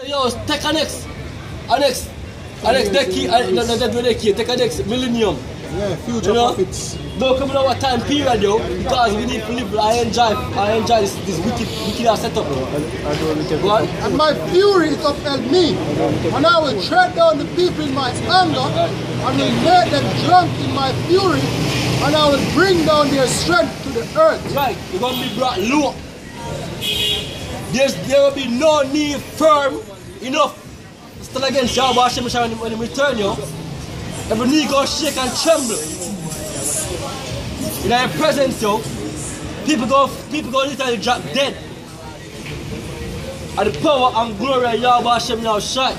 yo, take a next. Take a next millennium. Yeah, future prophets. Don't come in our time period, yo, because we need to live. I enjoy this wicked setup. And my fury is upheld me, and I will tread down the people in my anger, and will make them drunk in my fury, and I will bring down their strength to the earth. Right, you're going to be brought low. There will be no knee firm enough. Still against Yahweh Hashem when he return, yo. Every knee go shake and tremble. In our presence, yo, people go literally drop dead. And the power and glory of Yahweh Hashem now shine.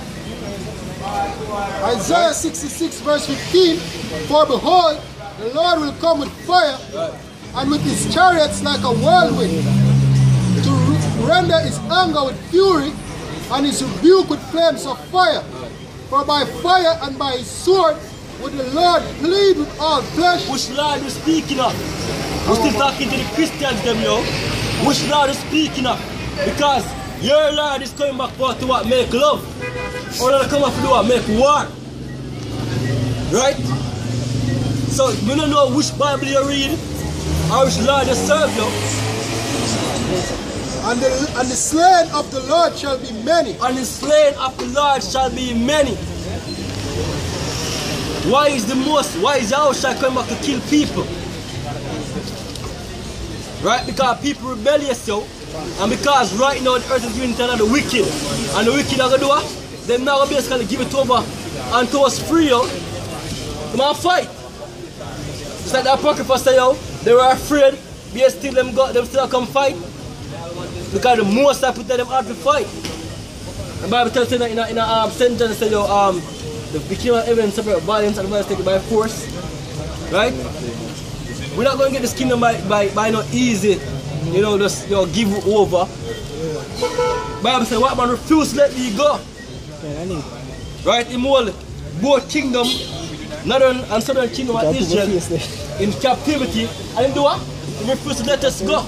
Isaiah 66 verse 15, for behold, the Lord will come with fire, and with his chariots like a whirlwind, to render his anger with fury, and his rebuke with flames of fire. For by fire and by his sword would the Lord plead with all flesh. Which Lord is speaking of? We're still talking to the Christians, them, yo. Which Lord is speaking of? Because your Lord is coming back for to what? Make love. Or not come up to do what? Make war. Right? So we don't know which Bible you read or which Lord you serve, yo. And the slain of the Lord shall be many. And the slain of the Lord shall be many. Why is Yahushua coming back to kill people? Right? Because people rebellious, yo. And because right now the earth is giving to the wicked. And the wicked are going to do what? They're now basically give it over unto us free, yo. Come on, fight. It's like that apocrypha say, yo. They were afraid. But still them still come fight. Because the most I put them out to fight. The Bible tells us in St. John, say, yo, the kingdom of heaven separate violence and violence taken by force. Right? We're not going to get this kingdom by no easy, you know, just give over. Bible says, what man refuse let me go. Right? In both kingdom, northern and southern kingdom of Israel in captivity. And him do what? He refused to let us go.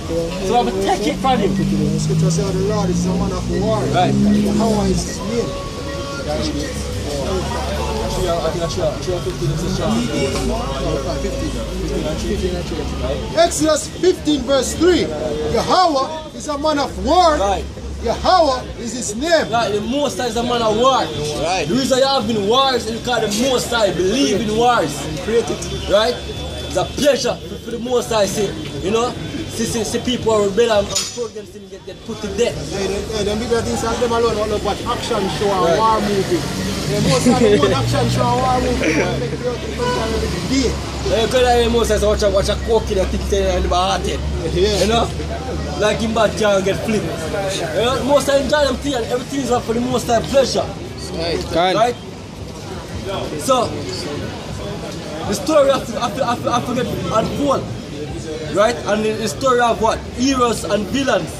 So I will take it from him. The scripture says the Lord is a man of war. Right. How is his name? Exodus 15 verse 3. Yahweh is a man of war. Right. Yahweh is his name. Right. The Most High is a man of war. Right. The reason you have been wars is because the Most High believe in wars. Right? It's a pleasure for the Most High, you know. See people are rebel and program get put to death. Them bigger things like them alone want to watch action show and war movie. Most of them want action show and war movie. Because most of them watch a cocky that thinks they're in the hearted. You know? Like him back can get flipped. You know? Most of them enjoy them things and everything is for the most of pleasure. Right? So the story I forget unfold. Right? And the story of what? Heroes and villains.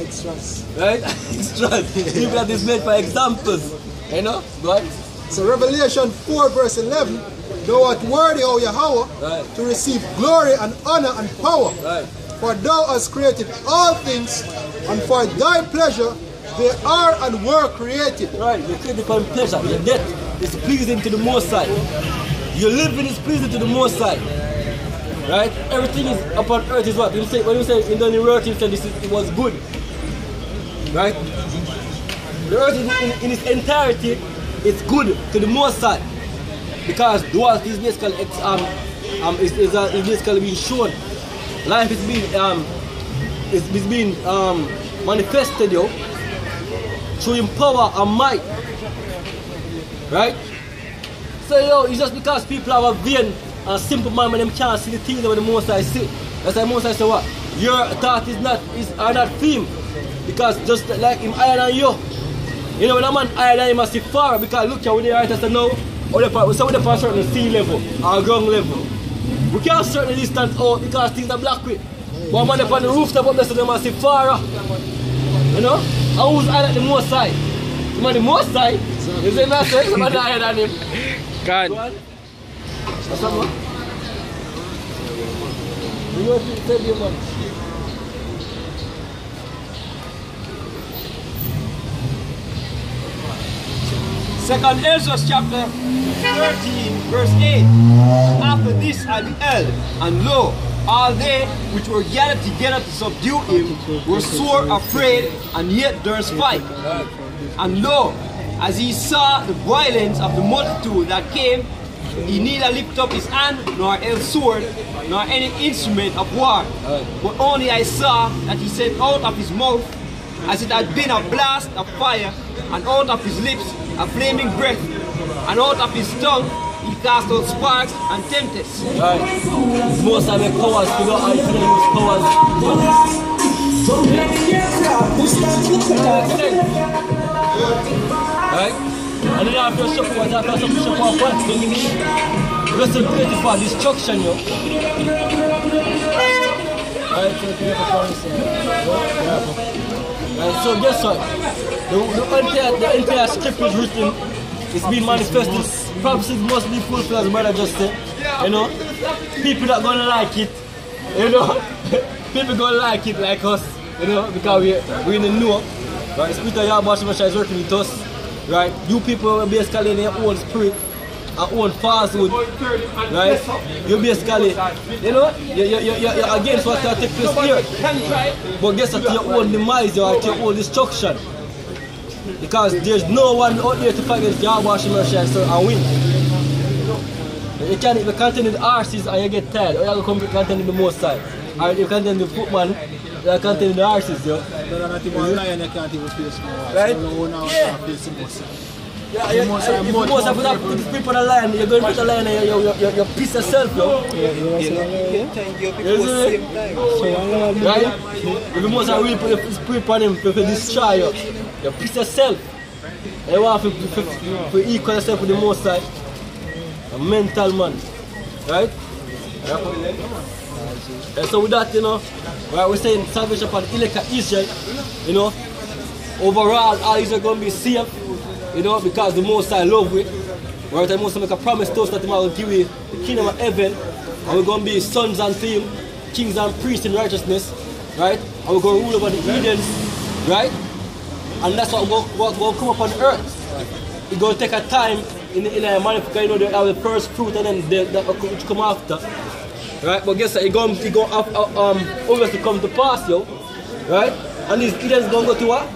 Extras. Right? Extras. People that is made for examples. You know? Right? So Revelation 4 verse 11. Thou art worthy, O Yahweh, to receive glory and honor and power. Right. For thou hast created all things, and for thy pleasure they are and were created. Right. You're created for pleasure. Your death is pleasing to the Most High. Your living is pleasing to the Most High. Right? Everything is upon earth is what? When you say in the earth, you say it was good. Right? The earth in its entirety is good to the Most High. Because the world is basically is basically being shown. Life is being manifested, yo, through in power and might. Right? So yo, it's just because people have a vain and simple mind when them can't see the things that the Most High see. That's why the Most High say what? Your thought are not firm. Because just like him higher than you. You know, when a man higher than him must see far, because look at when the artist know, or the part, so we're a certain sea level or ground level. We can't certain distance out because things are black with. But man up on the rooftop up there, so they must see far. You know? And who's higher than the Most High? The man the Most High? You say that, so somebody higher than him. God. What's up, man? You know what you tell you, man? Second Ezra chapter 13 verse 8. After this I beheld, and lo, all they which were gathered together to subdue him were sore afraid, and yet durst fight. And lo, as he saw the violence of the multitude that came, he neither lifted up his hand, nor held sword, nor any instrument of war. But only I saw that he sent out of his mouth, as it had been a blast of fire, and out of his lips a flaming breath, and out of his tongue he cast out sparks and tempests. Right. Most of the powers, you know how you can use powers. Right? And then after a shop was after some shop of one thing, just to create for destruction, yo. Right, so guess what? The entire script is written, it's been manifested. Prophecies must be fulfilled, as brother just said. You know, people that gonna like it, you know, people gonna like it like us, you know, because we're in the know. Right, Spirit of Yahweh is working with us. Right, you people are basically in your own spirit, and own falsehood. Right, you basically, you know, you're against what can take place here. But guess what? Your own demise, you're at your own destruction. Because there's no one out there to fight against Yahweh and win. You can't even contend with the horses and you get tired. Or you can contend with the most side. Or you contend with the footman, you contend with the horses, yo. Right? Yeah, if you most have to people on the line, you're going to put the line and you piss yourself, yo. Right? If you most have to put the spirit on him to destroy you, you piss yourself. You want to equal yourself with the most side. A mental man. Right? And so with that, you know, right, we're saying salvation upon elect Israel, you know. Overall, all Israel going to be safe, you know, because the Most High love we. Right, the Most High make a promise to us that He will give you the kingdom of heaven, and we're going to be sons unto Him, kings and priests in righteousness, right? And we're going to rule over the Edens, right? And that's what will come up on earth. It's going to take a time in a manner, because you know they have the first fruit and then that which come after, right? But guess what? It's going to obviously come to pass, yo, right? And these Edens going to go to what?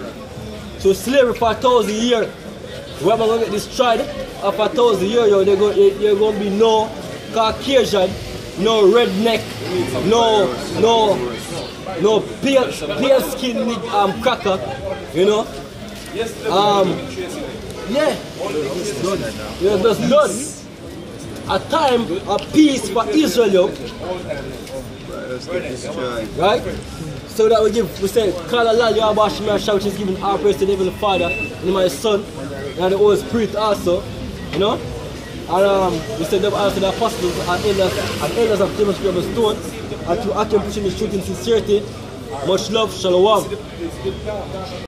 So slavery for 1,000 years. We're going to get destroyed after 1,000 years, yo. There's going to be no Caucasian, no redneck, no pale skin cracker, you know. Yeah, there's none. A time of peace for Israel, yo. Right? So that we say, call Allah, Yahweh Shemar Shah, which is giving our praise to the Heavenly Father, and my Son, and the Holy Spirit also, you know. And we said them also the apostles and elders of Demonstration of the Stone, and to act and pushing the truth in sincerity. Much love, shalom.